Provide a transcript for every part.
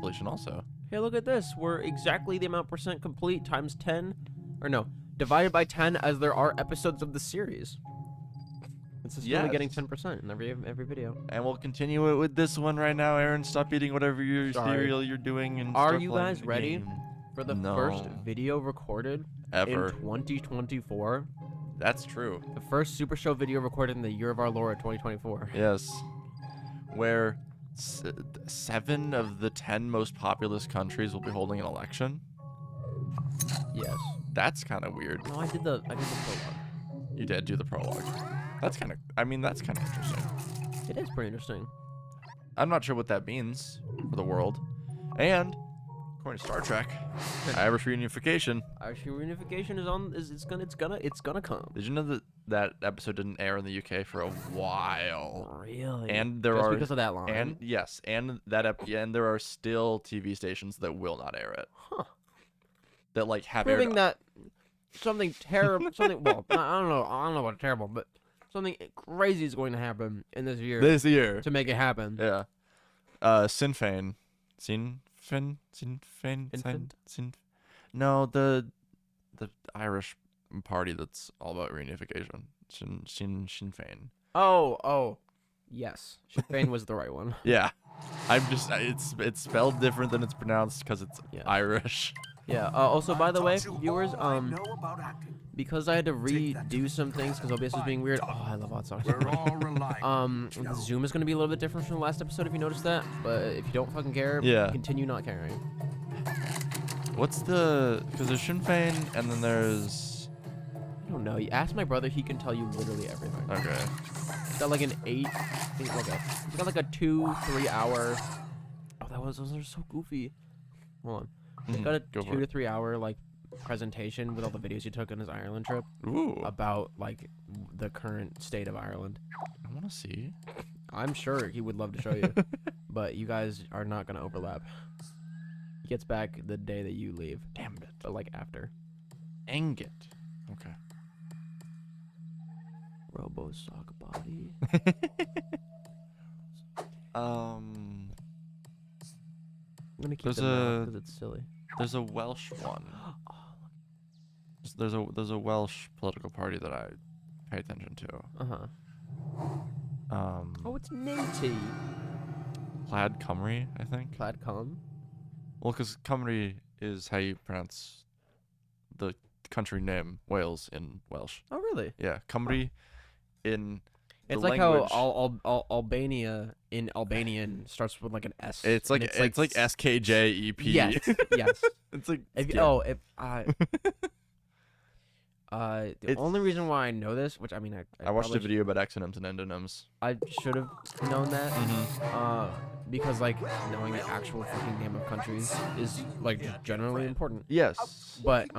completion also. Hey, look at this. We're exactly the amount % complete times 10. Or no, divided by 10 as there are episodes of the series. It's just really getting 10% in every video. And we'll continue it with this one right now, Aaron. Stop eating whatever cereal you're doing and Are start you playing guys the ready game. for the No. first video recorded Ever. in 2024? That's true. The first Super Show video recorded in the year of our Lord 2024. Yes. Where 7 of the 10 most populous countries will be holding an election. Yes. That's kind of weird. No, I did the prologue. You did do the prologue. That's kind of interesting. It is pretty interesting. I'm not sure what that means for the world. And according to Star Trek, Irish reunification. Irish reunification it's gonna come. Did you know that episode didn't air in the UK for a while? Really? And there Just are because of that line. And yes, and and there are still TV stations that will not air it. Huh. That like have Proving aired. that something terrible, well, I don't know about terrible, but something crazy is going to happen in this year. This year. To make it happen. Yeah. Sinn Féin. No, the Irish party that's all about reunification. Sinn Féin. Oh, yes. Sinn Féin was the right one. Yeah. It's spelled different than it's pronounced because it's Irish. Yeah. Also, by the way, viewers, because I had to redo some things because OBS was being weird. Oh, I love hot sauce. The Zoom is going to be a little bit different from the last episode if you noticed that. But if you don't fucking care, continue not caring. Because there's Sinn Féin and then there's... I don't know. You ask my brother, he can tell you literally everything. Okay. It's got like an 8... It's got like a 2-3 hour... Oh, those are so goofy. Hold on. It's got a 2 to 3 hour like presentation with all the videos he took on his Ireland trip. Ooh. About like the current state of Ireland. I want to see. I'm sure he would love to show you, but you guys are not gonna overlap. He gets back the day that you leave. Damn it. But like after. Dang it. Okay. Robo sock body. I'm gonna keep it because it's silly. There's a Welsh one. There's a Welsh political party that I pay attention to. Oh, it's Ninty. Plaid Cymru, I think. Plaid Cymru? Well, because Cymru is how you pronounce the country name Wales in Welsh. Oh, really? Yeah, Cymru in it's the like language, how Albania in Albanian starts with like an S. It's like SKJEP. Yes, yes. It's like the only reason why I know this, which I mean I watched a video about exonyms and endonyms. I should have known that. Because like knowing the actual fucking name of countries is like generally important. Yes. But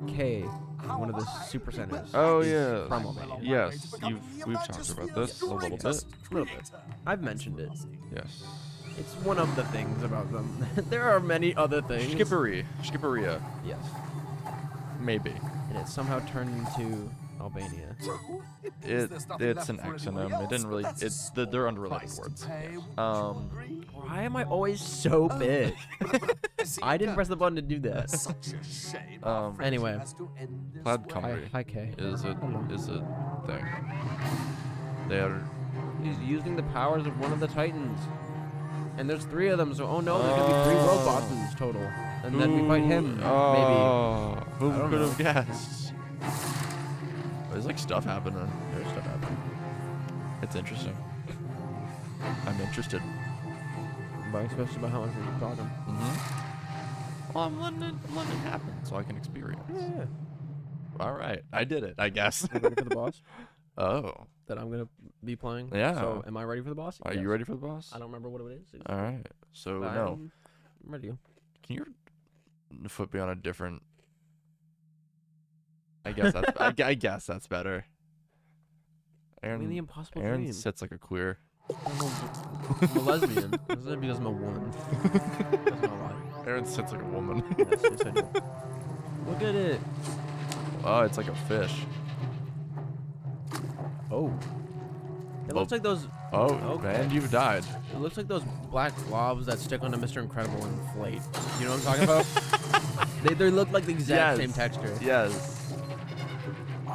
K, one of the super centers. Oh is yeah. From Albania. Yes, we've talked about this a little bit. A little bit. I've mentioned it. Yes. It's one of the things about them. There are many other things. Skipperia. Yes. Maybe. And it somehow turned into Albania. It's an exonym. It didn't really. They're unrelated words. Why am I always so big? I didn't press the button to do that. Anyway. Plaid Cymru Hi, Kay. is a thing. He's using the powers of one of the Titans. And there's 3 of them, so oh no, there's gonna be 3 world bosses total. And then we fight him, maybe. Who I don't could know. have guessed? There's like stuff happening. There's stuff happening. It's interesting. I'm interested. But especially about how much we're talking. Well, I'm letting it happen so I can experience. Yeah. All right, I did it, I guess. You ready for the boss? Oh. That I'm gonna be playing? Yeah. So am I ready for the boss? Are you ready for the boss? I don't remember what it is. All right. So But no. I'm ready. Can your foot be on a different? I guess that's better. I mean, the impossible Aaron dream. sits like a queer. I'm a lesbian. Isn't it because I'm a woman? That's not why. Aaron sits like a woman. Yes, I do. Look at it. Oh, it's like a fish. Oh. It looks like those Oh, Okay. and you've died. It looks like those black blobs that stick onto Mr. Incredible and inflate. You know what I'm talking about? they look like the exact same texture. Yes.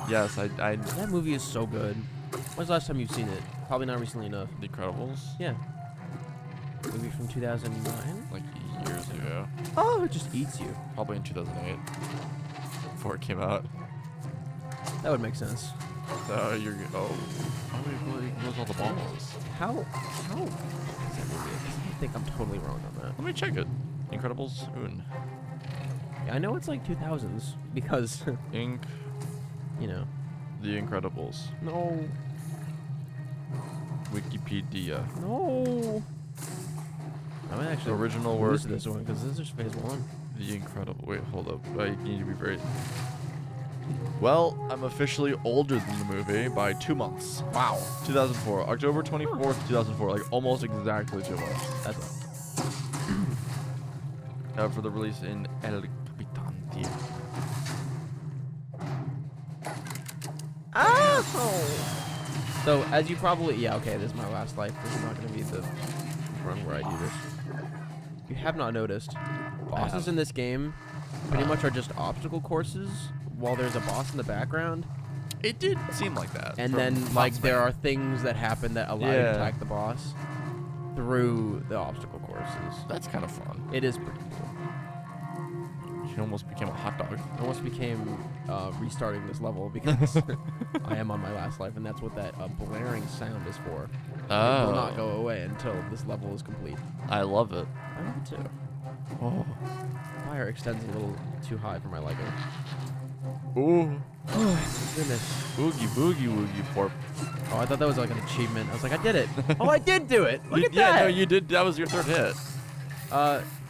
Yes, I That movie is so good. When's the last time you've seen it? Probably not recently enough. The Incredibles? Yeah. Movie from 2009? Like years ago. Oh, it just eats you. Probably in 2008. Before it came out. That would make sense. Oh, you're good. Oh. How do you close all the balls? How is that movie? I think I'm totally wrong on that. Let me check it. Incredibles Un. Yeah, I know it's like 2000s because, Inc. you know. The Incredibles. No. Wikipedia. No. I'm actually Original work. lose this one because this is phase 1. The Incredible. Wait, hold up. I need to be very. Well, I'm officially older than the movie by 2 months. Wow. 2004. October 24th, 2004. Like almost exactly 2 months. That's For the release in El Capitan Theater. Oh. So, as you probably... Yeah, okay, this is my last life. This is not going to be the run where I do this. You have not noticed. Bosses in this game pretty much are just obstacle courses while there's a boss in the background. It did seem like that. And then, like, there are things that happen that allow you to attack the boss through the obstacle courses. That's kind of fun. It is pretty cool. She almost became a hot dog. I almost became restarting this level because I am on my last life, and that's what that blaring sound is for. It will not go away until this level is complete. I love it. I love it too. Oh. Fire extends a little too high for my liking. Ooh. Oh, goodness. Boogie, boogie, woogie, porp. Oh, I thought that was like an achievement. I was like, I did it. Oh, I did do it. Look at Yeah, that. no, you did. That was your third hit.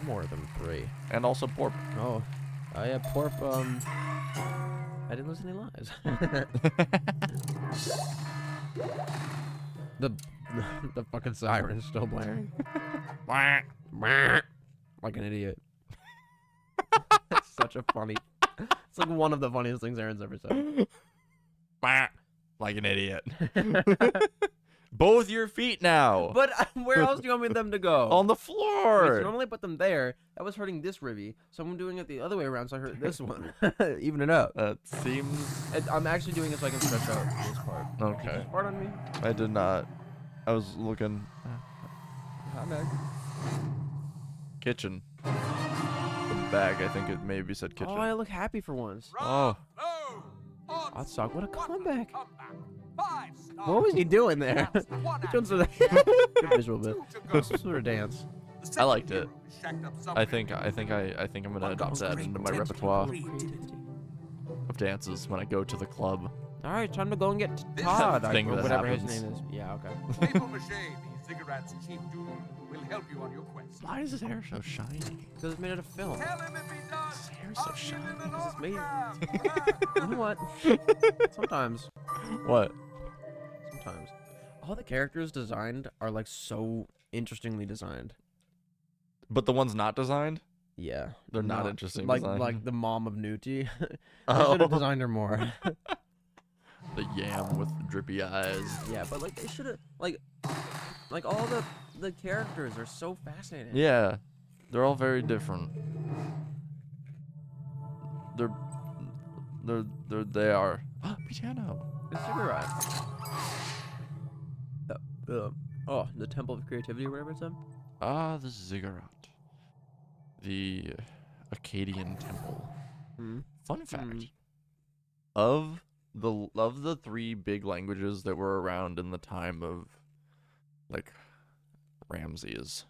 More than 3. And also porp. Oh, yeah, Porp, I didn't lose any lives. the fucking siren's still blaring. Like an idiot. It's such a funny... It's like one of the funniest things Erin's ever said. Like an idiot. Both your feet now. But where else do you want them to go? On the I mean, floor. so normally I put them there. That was hurting this ribby, so I'm doing it the other way around, so I hurt this one. Even it up. That seems... I'm actually doing it so I can stretch out this part. Okay. This part on me? I did not. I was looking... Hot bag. Kitchen. The bag, I think it maybe said kitchen. Oh, I look happy for once. Oh. Hot sock, what a comeback. What was he doing there? He's doing some good visual bit. Some sort of dance. I liked it. I think I'm gonna adopt that into my repertoire of dances when I go to the club. All right, time to go and get Todd, Thing or that whatever happens. his name is. Yeah, okay. Paper mache, the cigarettes Chief Doom will help you on your quest. Why is his hair so shiny? Because it's made out of film. Tell him if he does. His hair's so shiny. Because it's made. You know what? Sometimes. What? Sometimes. All the characters designed are like so interestingly designed. But the ones not designed? Yeah. They're not interesting Like designed. like the mom of Newty. Oh. They should have designed her more. The yam with drippy eyes. Yeah, but like they should have like all the characters are so fascinating. Yeah. They're all very different. They are. Piano. The cigarette. The Temple of Creativity or whatever it's in. The ziggurat. The Akkadian temple. Fun fact. Of the 3 big languages that were around in the time of like Ramses.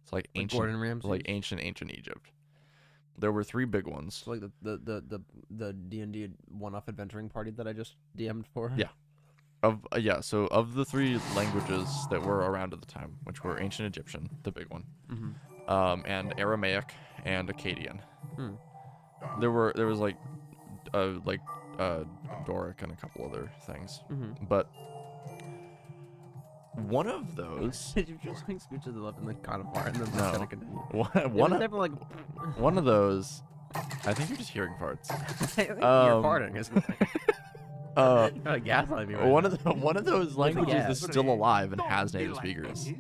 It's like ancient Gordon Ramsay. like ancient Egypt. There were 3 big ones. So like the D&D one-off adventuring party that I just DM'd for. Yeah. So of the 3 languages that were around at the time, which were ancient Egyptian, the big one, and Aramaic and Akkadian. There was like Doric and a couple other things, but one of those. Did you just like scooch to the left and then kind of fart and then No. kind of continue? One of those. I think you're just hearing farts. I think you're farting, isn't it? Gaslight me right one now. of those languages gas? is still alive and has native speakers.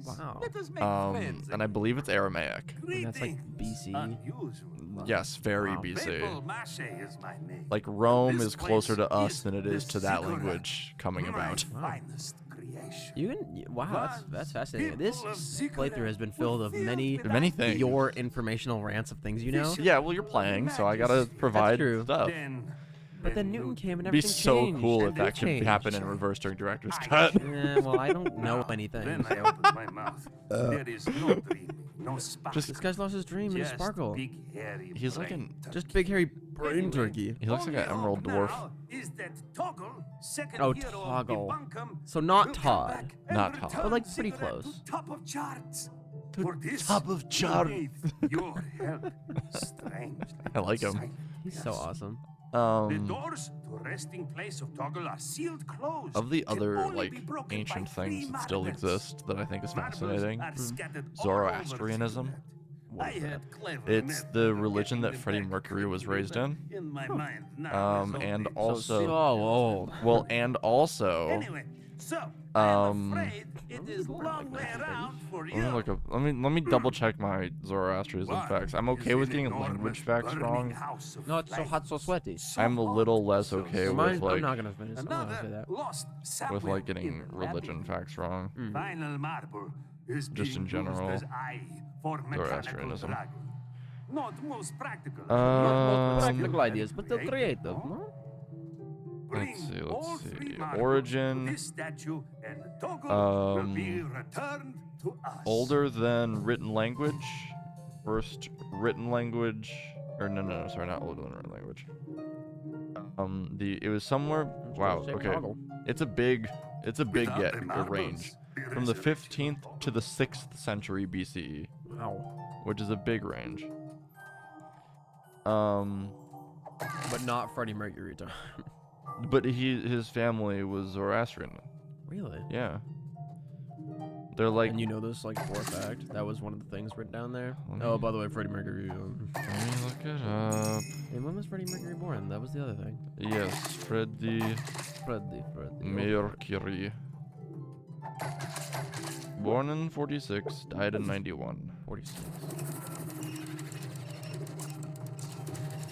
Wow. And I believe it's Aramaic. And that's like BC. Yes, very Wow. BC. Like Rome is closer to us than it is to that language coming about. Wow, that's fascinating. This playthrough has been filled of many things. your informational rants of things you know. Yeah, well, you're playing, so I gotta provide true. stuff. But then Newton came and It'd be everything so changed. cool if that could Changed. happen in reverse during director's cut. Well, I don't know anything. Then I opened my mouth. There is no dream, no spark. This guy's lost his dream and his Just sparkle. big, hairy He's like brain an Just big hairy brain turkey. he looks like an emerald dwarf. Is that Toggle, second Oh, hero of Toggle. Bunkum, So not will come Todd. back and Not Todd. return But, like, pretty cigarette close. to top of charts. To For this, top of we charts. need your help. Strangely I like him. silent. He's so awesome. The doors to resting place of Toggle are sealed closed. Of the Can other only like be broken ancient by things three that still magnets. exist that I think is Marbles fascinating, are scattered all Zoroastrianism. over the cigarette. I had clever It's method the of religion getting that them Freddie back Mercury was quickly, raised but in. in my mind now And there's only- also, old. well, and also, Anyway, so um, I'm afraid it is long way around for you. let me double check my Zoroastrianism Why? facts. I'm okay Is with an getting enormous language facts burning wrong. house of No, it's so light. hot, so sweaty. I'm a little less okay Mine, with like I'm not gonna finish. I'm not gonna say Another that. lost with sapling like getting in the religion labyrinth. facts wrong. Final marble is Just in being used general, as eye for mechanical Zoroastrianism. dragon. Not most practical. Not Um, practical ideas, but still creative. No? Bring let's all see. three marbles Origin, to this statue, and the Toggle will be returned to us. older than written language. First written language, or no, sorry, not older than written language. It was somewhere. Wow. Say Okay. toggle. It's a big Without get the a marbles, range the from the resurrection 15th to the 6th century BCE, Wow. which is a big range. But not Freddie Mercury time. But his family was Zoroastrian. Really? Yeah. They're like. And you know this like for a fact? That was one of the things written down there. Let me- Oh, by the way, Freddie Mercury. Let me look it up. And when was Freddie Mercury born? That was the other thing. Yes, Freddie Freddie. Mercury. Born in 46, died in 91. 46.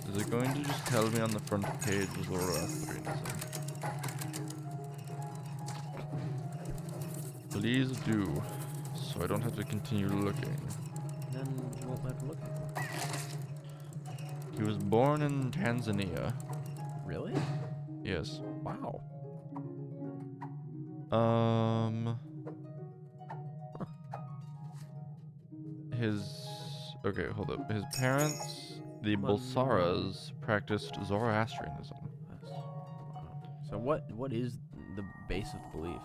Is it going to just tell me on the front page Zoroastrianism? Please do, so I don't have to continue looking. Then you won't have to look anymore. He was born in Tanzania. Really? Yes. Wow. Okay, hold up. His parents, the Bulsaras, practiced Zoroastrianism. Wow. So what is the base of the belief?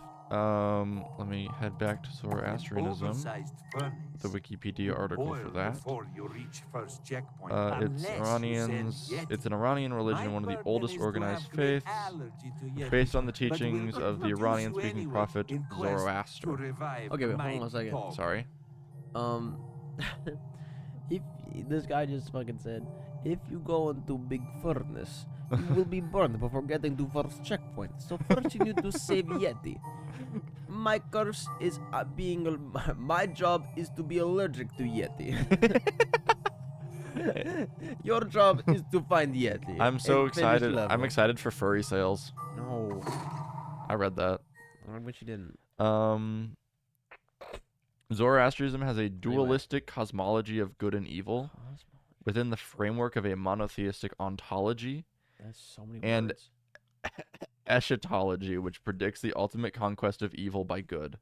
Let me head back to Zoroastrianism. Oversized furnace. The Wikipedia article for Boil that. before you reach first checkpoint, It's unless you Iranians. send It's an Iranian religion, My one of the burden oldest is to organized have great faiths, allergy to Yeti, based on the but will teachings of the produce Iranian-speaking anyway prophet in quest to Zoroaster. revive Okay, wait, hold my on a second. dog. Sorry. If this guy just fucking said, if you go into big furnace, you will be burned before getting to first checkpoint. So first you need to save Yeti. My curse is my job is to be allergic to Yeti. Your job is to find Yeti. I'm so and finish excited. I'm level. excited for furry sales. No, I read that. I wish you didn't. Zoroastrianism has a dualistic cosmology of good and evil Cosmo. within the framework of a monotheistic ontology That's so many and words. eschatology, which predicts the ultimate conquest of evil by good.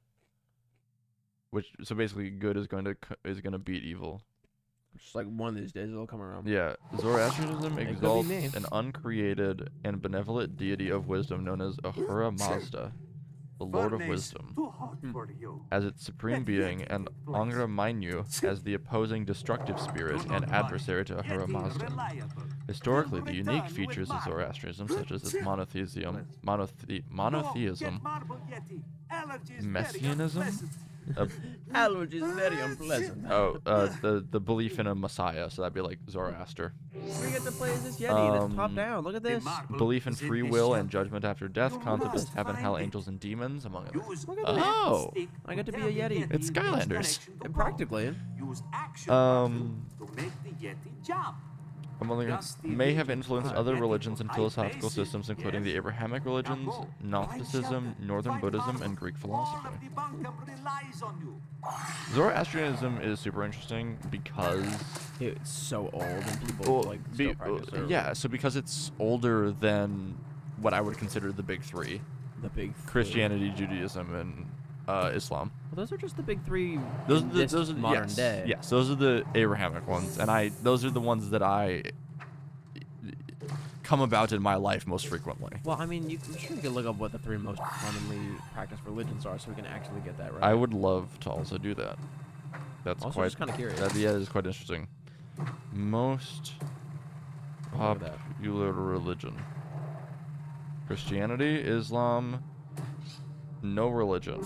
So basically, good is going to beat evil. Just like one of these days it'll come around. Yeah, Zoroastrianism It could be exalts me. an uncreated and benevolent deity of wisdom known as Ahura Mazda, the Lord of Furnace Wisdom, too hot for you. as its supreme being, and Angra Mainyu as the opposing destructive spirit and adversary to Ahura Yeti Mazda. reliable. Historically, the unique Return with features of marble. Zoroastrianism, such as its monotheism, Go, get marble, Yeti. Allergy is very Messianism, unpleasant. Which is very unpleasant. the belief in a messiah, so that'd be like Zoroaster. We get to play as this Yeti that's top down. Look at this. Belief in free will and judgment after death, concept of heaven, hell, angels, and demons, among others. Oh, I got to be a Yeti. it's Skylanders. Practically. May have influenced other religions and philosophical systems, including the Abrahamic religions, Gnosticism, Northern Buddhism, and Greek philosophy. Zoroastrianism is super interesting because it's so old and people still practice it. Yeah, so because it's older than what I would consider the big three. The big Christianity, Judaism, and Islam. Well, those are just the big three. Those are modern day. Yes, those are the Abrahamic ones, and those are the ones that I come about in my life most frequently. Well, I mean, I'm sure you can look up what the three most commonly practiced religions are, so we can actually get that right. I would love to also do that. That's also quite just kind of curious. That is quite interesting. Most popular religion: Christianity, Islam, no religion.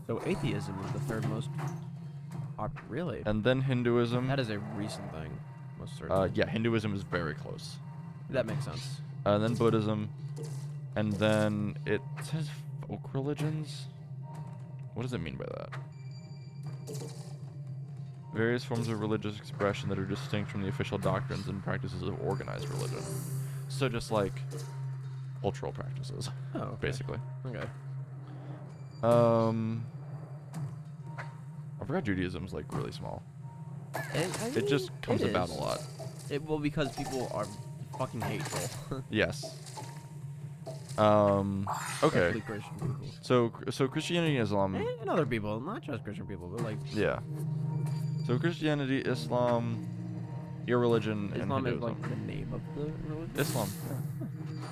So atheism is the third most really? And then Hinduism. That is a recent thing, most certainly. Yeah, Hinduism is very close. That makes sense. And then Buddhism. And then it says folk religions? What does it mean by that? Various forms of religious expression that are distinct from the official doctrines and practices of organized religion. So just like cultural practices, basically. Okay. I forgot Judaism's like really small. It just comes it about is. a lot. Well, because people are fucking hateful. Yes. Okay. Especially Christian people. So Christianity and Islam. And other people, not just Christian people, but like. Yeah. So Christianity, Islam, your religion, and Islam Hinduism. is like the name of the religion. Islam. Yeah.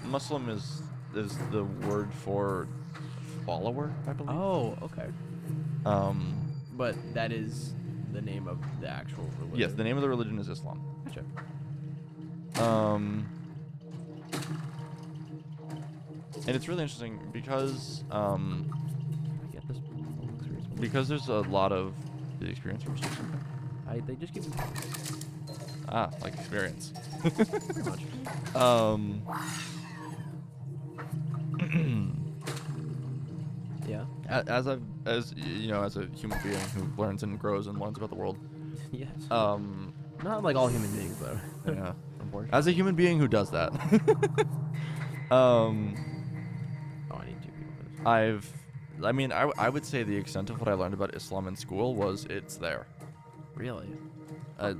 Muslim is the word for follower, I believe. Oh, okay. But that is the name of the actual religion. Yes, the name of the religion is Islam. Gotcha. And it's really interesting because I get this. because there's a lot of the experience. They just give you Like experience. pretty much. Yeah. As you know, as a human being who learns and grows and learns about the world. Yes. Not Not like all human beings, though. Yeah. Unfortunately. As a human being who does that. Oh, I need two people for this. I would say the extent of what I learned about Islam in school was it's there. Really? Yeah,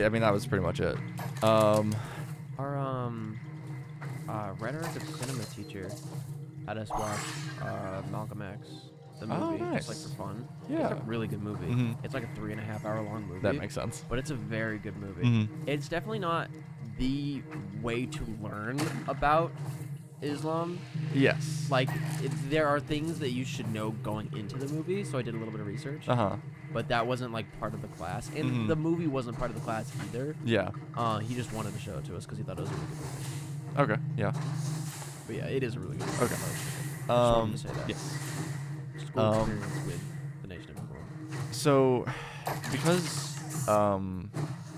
I mean that was pretty much it. Our rhetoric of cinema teacher had us watch Malcolm X, the movie, just like nice. for fun. Yeah. It's a really good movie. Mhm. It's like a 3.5-hour long movie. That makes sense. But it's a very good movie. Mhm. It's definitely not the way to learn about Islam. Yes. Like, there are things that you should know going into the movie, so I did a little bit of research. Uh-huh. But that wasn't, like, part of the class. And Mhm. the movie wasn't part of the class either. Yeah. He just wanted to show it to us because he thought it was a really good movie. Okay. Yeah. But yeah, it is a really good movie. Okay. Just wanted to say that. Yes. School experience with the Nation of Islam. So, because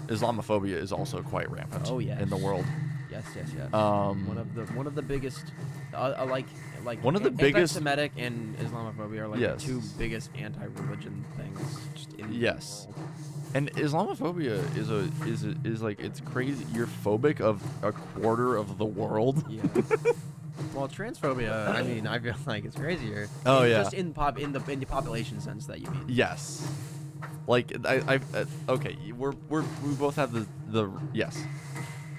Islamophobia is also quite rampant in the world. Yes. Um, one of the biggest, like one of the biggest- anti-Semitic and Islamophobia are like Yes. the two biggest anti-religion things just in Yes. the world. And Islamophobia is like it's crazy. You're phobic of a quarter of the world. Yeah. Well, transphobia, I mean, I feel like it's crazier. Oh, yeah. Just in the population sense that you mean. Yes. Like okay, we both have the yes.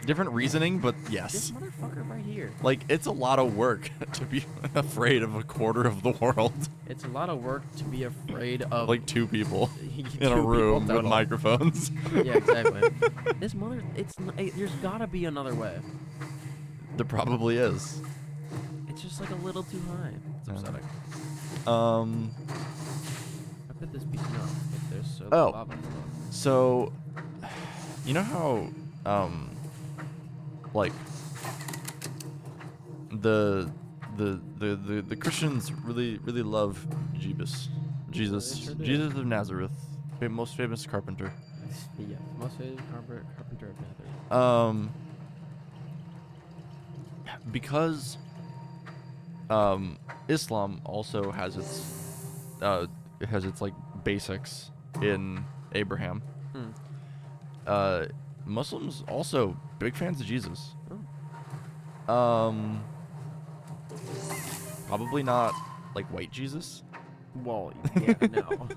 Different reasoning, but This yes. motherfucker right here. Like it's a lot of work to be afraid of a quarter of the world. It's a lot of work to be afraid of Like two people two in a people room with total. microphones. Yeah, exactly. There's gotta be another way. There probably is. It's just like a little too high. It's Yeah. upsetting. I put this beacon up if there's so Oh. lava below. So, you know how, like, the the Christians really love Jesus. They sure do. Jesus of Nazareth, most famous carpenter. Yeah, most famous carpenter of Nazareth. Because Islam also has its like basics in Abraham. Muslims also big fans of Jesus. Probably not like white Jesus. Well, yeah, no.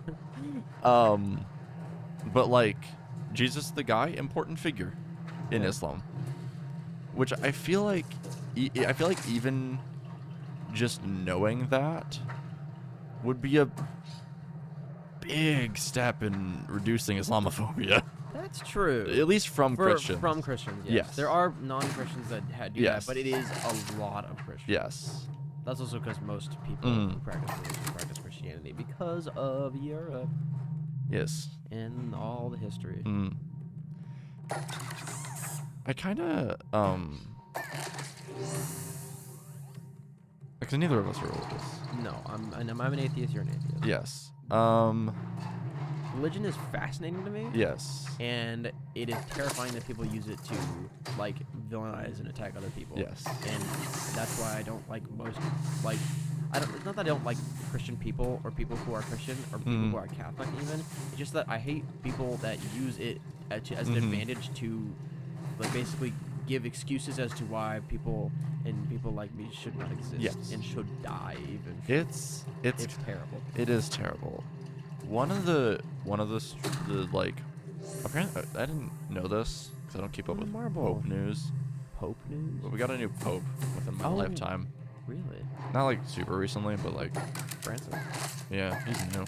But like Jesus the guy, important figure in Islam, which I feel like even just knowing that would be a big step in reducing Islamophobia. That's true. At least from Christians. From Christians, yes. Yes. There are non-Christians that do that, but it is a lot of Christians. Yes. That's also because most people who practice religion practice Christianity because of Europe. Yes. And all the history. I kind of because neither of us are religious. No, I'm an atheist. You're an atheist. Yes. Religion is fascinating to me. Yes. And it is terrifying that people use it to like villainize and attack other people. Yes. And that's why I don't like most like it's not that I don't like Christian people or people who are Christian or people who are Catholic even. It's just that I hate people that use it as an advantage to like basically give excuses as to why people like me should not exist and should die even. It's terrible. It is terrible. One of the like apparently I didn't know this because I don't keep up with Pope news. Pope news? But we got a new Pope within my lifetime. Really? Not like super recently, but like Francis. Yeah, he's new.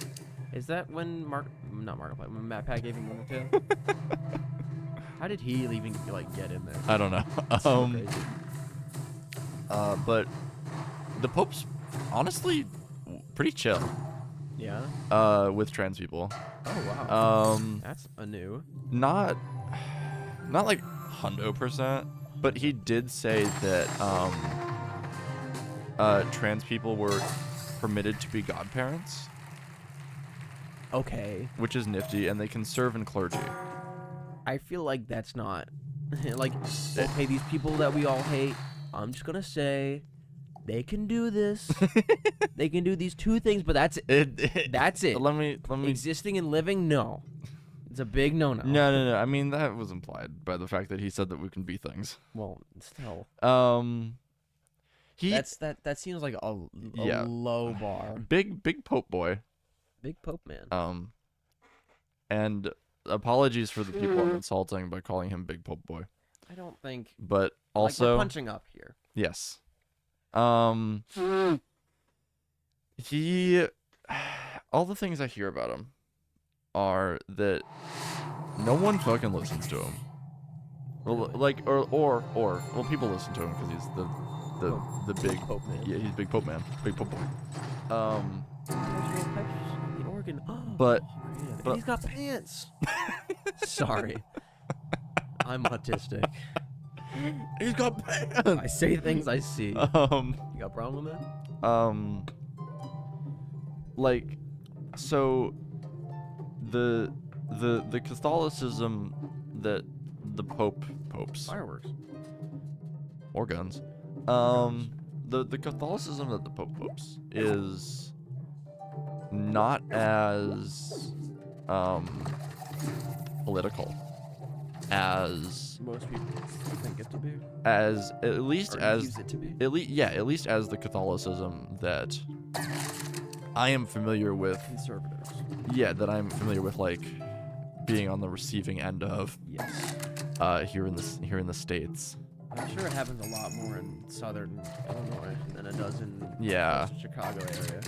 Is that when when Matt Pat gave him one too? How did he even like get in there? I don't know. So crazy. But the Pope's honestly pretty chill. Yeah. With trans people. Oh wow. That's a new. Not like 100%, but he did say that trans people were permitted to be godparents. Okay. Which is nifty, and they can serve in clergy. I feel like that's not like okay. These people that we all hate. I'm just gonna say. They can do this. They can do these two things, but that's it. That's it. Let me. Existing and living, no. It's a big no-no. No. I mean, that was implied by the fact that he said that we can be things. Well, still. That seems like a low bar. Big Pope boy. Big Pope man. And apologies for the people I'm insulting by calling him Big Pope boy. I don't think. But also. Like we're punching up here. Yes. He, all the things I hear about him are that no one fucking listens to him. Well, like, or people listen to him because he's the big Pope man. Yeah, he's big Pope man, big Pope boy. The organ. But he's got pants. Sorry, I'm autistic. He's got pants. I say things I see. You got a problem with that? Like, so the Catholicism that the popes Fireworks or guns, the Catholicism that the popes is not as political as most people think it to be. As at least use it to be. At least as the Catholicism that I am familiar with. Conservatives. Yeah, that I'm familiar with, like being on the receiving end of. Yes. Here in the States. I'm sure it happens a lot more in southern Illinois than it does in the Chicago area.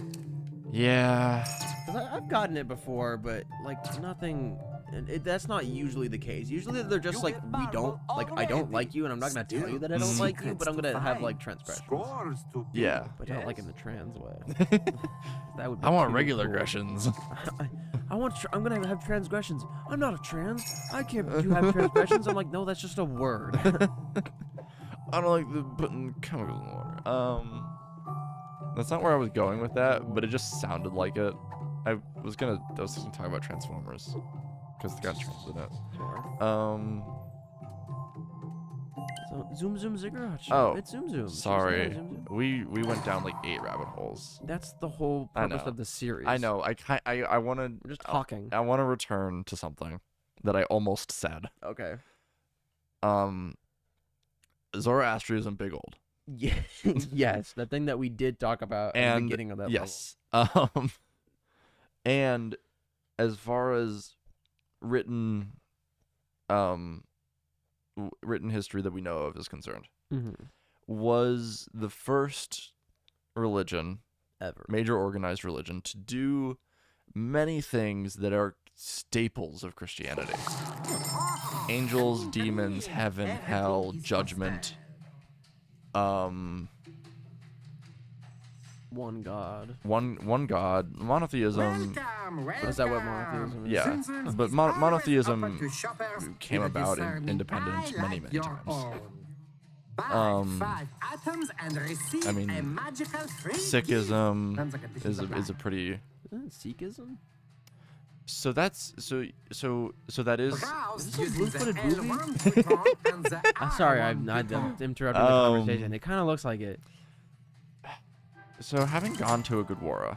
Yeah. Because I've gotten it before, but like nothing. That's not usually the case. Usually they're just like, we don't like. I don't like you, and I'm not gonna tell you that I don't like you, but I'm gonna have like transgressions. Yeah. But I don't like in the trans way. That would. Be I want too regular cool. aggressions. I'm gonna have transgressions. I'm not a trans. I can't. You have transgressions. I'm like, no, that's just a word. I don't like putting chemicals in water. That's not where I was going with that, but it just sounded like it. I was gonna talk about Transformers because it's got trains in it. Sure. So, Zoom Zoom Ziggurat. Oh, It's Zoom Zoom. sorry. Zoom Zoom. We went down like 8 rabbit holes. That's the whole I purpose know. of the series. I know. I want to. We're just talking. I want to return to something that I almost said. Okay. Zoroastrianism, big old. Yeah. Yes, the thing that we did talk about at the And beginning of that. yes. And as far as written written history that we know of is concerned, was the first religion Ever. major organized religion to do many things that are staples of Christianity. Angels, demons, heaven, hell, judgment. One God. One God, monotheism. Is that what monotheism is? Yeah, but monotheism came about in independent many times. I mean, Sikhism is a pretty. Isn't it Sikhism? So that's so that is. Is this a blue-footed movie? Sorry, I interrupted the conversation. It kind of looks like it. So having gone to a Gurdwara,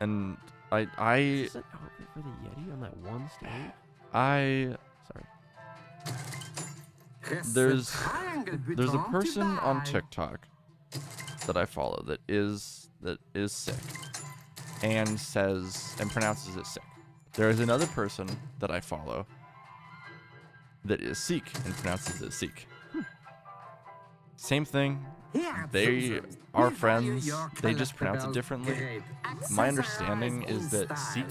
and I Is that outfit for the Yeti on that one stage? sorry. There's a person on TikTok that I follow that is sick and pronounces it sick. There is another person that I follow that is Sikh and pronounces it Sikh. Same thing. They are friends. They just pronounce it differently. My understanding is that Sikh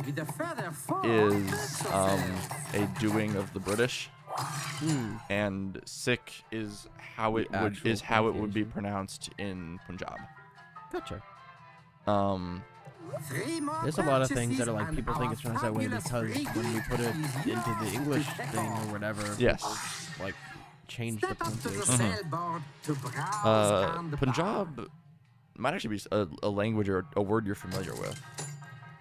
is a doing of the British. And Sikh is how it would be pronounced in Punjab. Gotcha. There's a lot of things that are like people think it's pronounced that way because when we put it into the English thing or whatever, Yes. like change the pronunciation. Punjab might actually be a language or a word you're familiar with.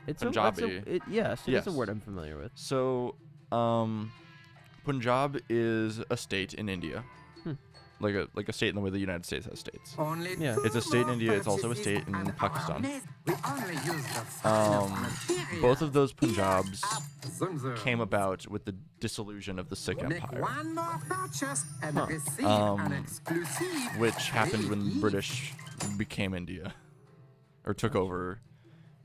It's Punjabi. Yes, it is a Yes. word I'm familiar with. So, Punjab is a state in India, like a state in the way the United States has states. Yeah. It's a state in India. It's also a state in Pakistan. Both of those Punjabs came about with the dissolution of the Sikh Empire, which happened when the British became India, or took over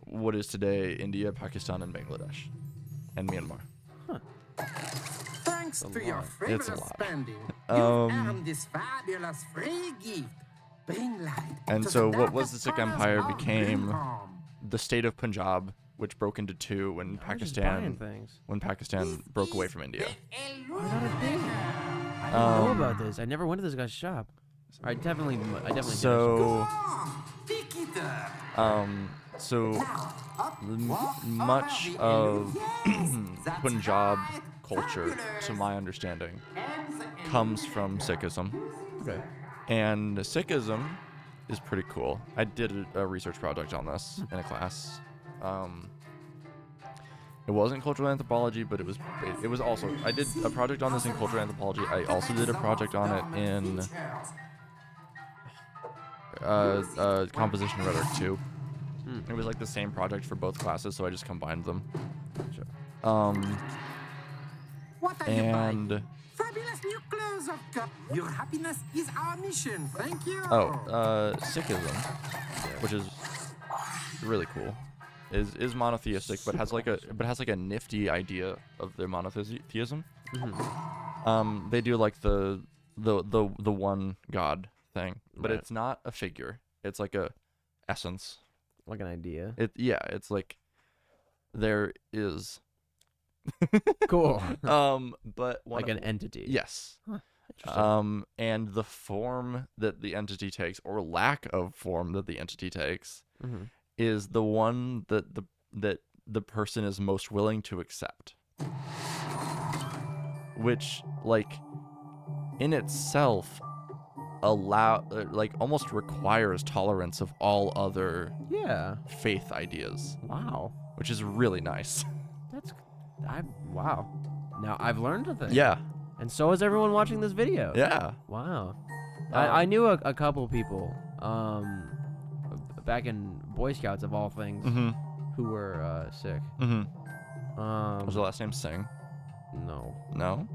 what is today India, Pakistan, and Bangladesh, and Myanmar. Thanks to your It's a frivolous lot. spending, you earned this fabulous free gift. Bring light And to so the what was the darkest Sikh corners Empire of became Grimham. the state of Punjab, which broke into two when I was just buying Pakistan things. broke away from India. Oh, not a thing. I didn't know about this. I never went to this guy's shop. I definitely did. So, Pick it up. so much of Punjab culture, to my understanding, comes from Sikhism. Okay. And Sikhism is pretty cool. I did a research project on this in a class. It wasn't cultural anthropology, but it was also, I did a project on this in cultural anthropology. I also did a project on it in composition rhetoric too. It was like the same project for both classes, so I just combined them. What are you buying? And Fabulous new clothes of God. Your happiness is our mission. Thank you. Sikhism, which is really cool, is monotheistic, but has like a nifty idea of their monotheism. They do like the one God thing, but Right. it's not a figure. It's like a essence. Like an idea. It's like there is. Cool. But Like an entity. yes. Interesting. And the form that the entity takes, or lack of form that the entity takes, is the one that the person is most willing to accept. Which, like, in itself, like almost requires tolerance of all other Yeah. faith ideas, Wow. which is really nice. Wow. Now I've learned a thing. Yeah. And so is everyone watching this video. Yeah. Wow. I knew a couple people, back in Boy Scouts of all things, who were sick. Was the last name Singh? No. No.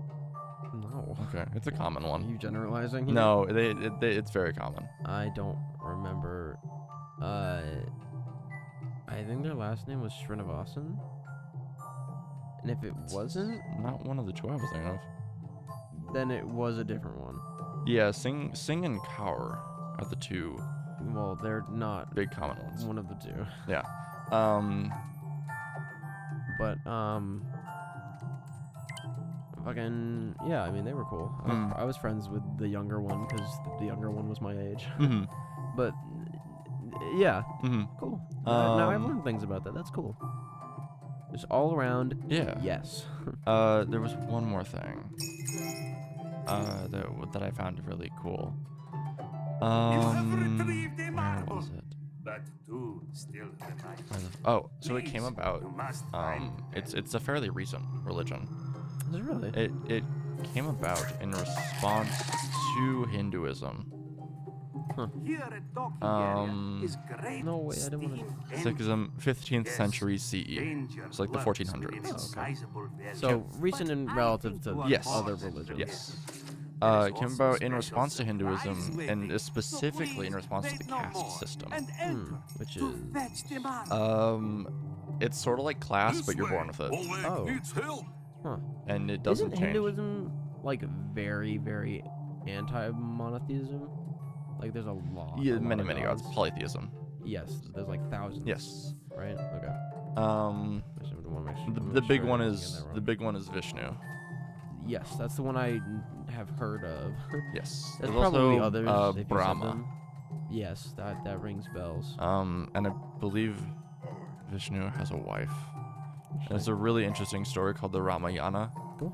No. Okay, it's a common Are one. you generalizing here? No, it's very common. I don't remember. I think their last name was Srinivasan. And if it wasn't, Not one of the two I was thinking of. then it was a different one. Yeah, Singh and Kaur are the two Well, they're not big common ones. one of the two. Yeah. But, fucking, yeah, I mean, they were cool. I was friends with the younger one because the younger one was my age. But, yeah, cool. Now I've learned things about that. That's cool. Just all around, Yeah. yes. There was one more thing that I found really cool. You have retrieved a Where marvel. was it? But two still remain. Oh, so it came Please, about. you must find It's a fairly recent religion. Is it really? It came about in response to Hinduism. here at Tokyo is great No way, I didn't wanna- steam engine. Sikhism, 15th Yes, century CE. danger It's like the lurks 1400s. within sizable vessels. So, recent and But I relative think to you are Yes. other more than religions. Yes. There is It came also about in special response to surprise Hinduism waiting. and specifically in So response to please the wait no caste more system. and enter Which to is... fetch the marvel. It's sort of like class, but you're born with it, Oh. Huh. and it doesn't Isn't change. Hinduism, like, very, very anti-monotheism? Like, there's a lot. Yeah, a lot many of gods. Polytheism. Yes, there's like thousands. Yes. Right? Okay. Um, I just wanna make sure- the, I'm the not big sure one I'm is getting that wrong. the big one is Vishnu. Yes, that's the one I have heard of. Yes. There's There's probably also others. if you said Brahma. them. Yes, that rings bells. And I believe Vishnu has a wife. And it's a really interesting story called the Ramayana. Cool.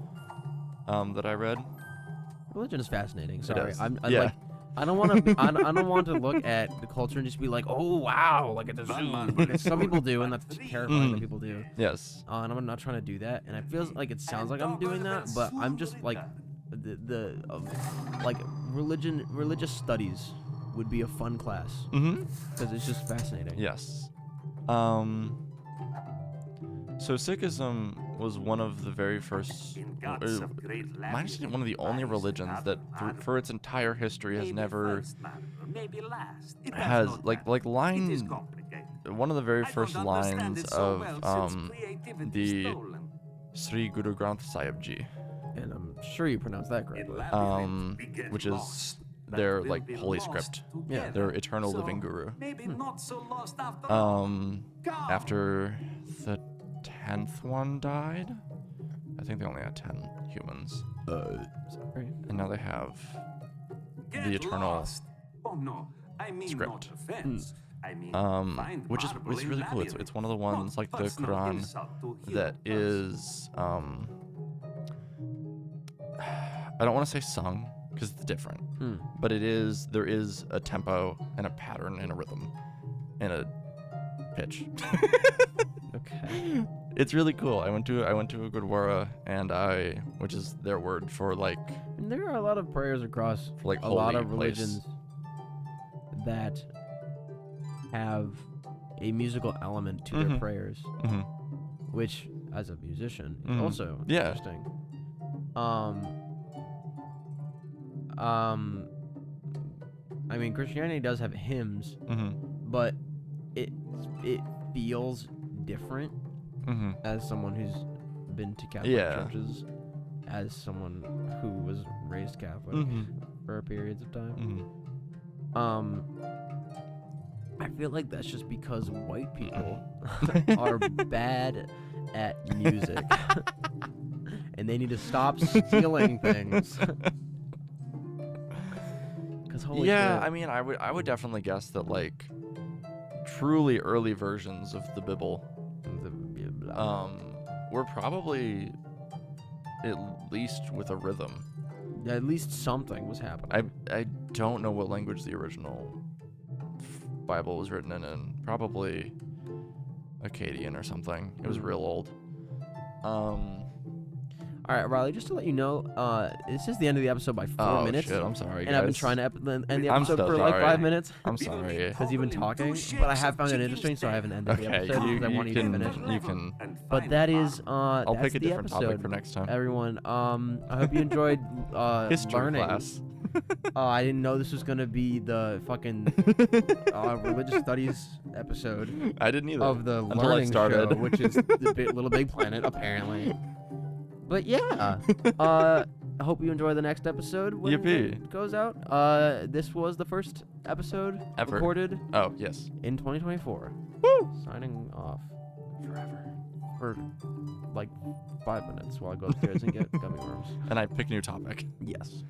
That I read. Religion is fascinating. Sorry, is. I'm Yeah. like, I don't want to. I don't want to look at the culture and just be like, oh wow, like at the zoo. Because some people do, and that's terrifying that people do. Yes. And I'm not trying to do that. And it feels like it sounds like I'm doing that, but I'm just like like religious studies would be a fun class because it's just fascinating. Yes. So Sikhism was one of the very first, In guts of great might have been one of the only lies religions that, another for its entire history, has Maybe never first marvel, maybe last. It does has not like matter. It is line. complicated. One of the very I first don't understand lines it so of well since creativity the is stolen. Sri Guru Granth Sahib Ji, And I'm sure you pronounced that In correctly. labyrinth we get which is lost, but their we'll like be holy lost script, Yeah, their together. eternal So, living guru. Maybe not so lost after all. Come. After the 10th one died, I think they only had 10 humans, Sorry. and now they have Get the eternal lost. Oh no, I mean script. not offense. I mean find which is marble it's in really cool. It's labyrinth. one of the ones Not like the personal Quran insult to that human is I don't want to say sung because it's different, but there is a tempo and a pattern and a rhythm and a pitch. Okay. It's really cool. I went to a Gurdwara which is their word for like And there are a lot of prayers across like a lot holy of place. religions that have a musical element to their prayers, which, as a musician, is also Yeah. interesting. I mean, Christianity does have hymns, but it feels different as someone who's been to Catholic Yeah. churches, as someone who was raised Catholic for periods of time. I feel like that's just because white people are bad at music, and they need to stop stealing things. Because holy Yeah, shit. I mean, I would definitely guess that like truly early versions of the Bible were probably at least with a rhythm. At least something was happening. I don't know what language the original Bible was written in. Probably Akkadian or something. It was real old. All right, Riley, just to let you know, this is the end of the episode by 4 minutes. Shit, I'm sorry, and guys. I've been trying to end the I'm episode so for like sorry. 5 minutes. I'm sorry. Because you've been talking, but I have found it interesting, so I haven't ended the episode because I want you to finish. You can. But that is, I'll that's pick a the different episode, topic for next time. everyone. I hope you enjoyed History learning. class. I didn't know this was gonna be the fucking religious studies episode. I didn't either. Of the until learning I started. show, which is the Little Big Planet, apparently. But yeah, I hope you enjoy the next episode when it goes out. This was the first episode Ever. recorded. Oh yes. In 2024. Woo! Signing off Forever. for like 5 minutes while I go upstairs and get gummy worms. And I pick a new topic. Yes.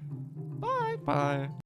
Bye. Bye.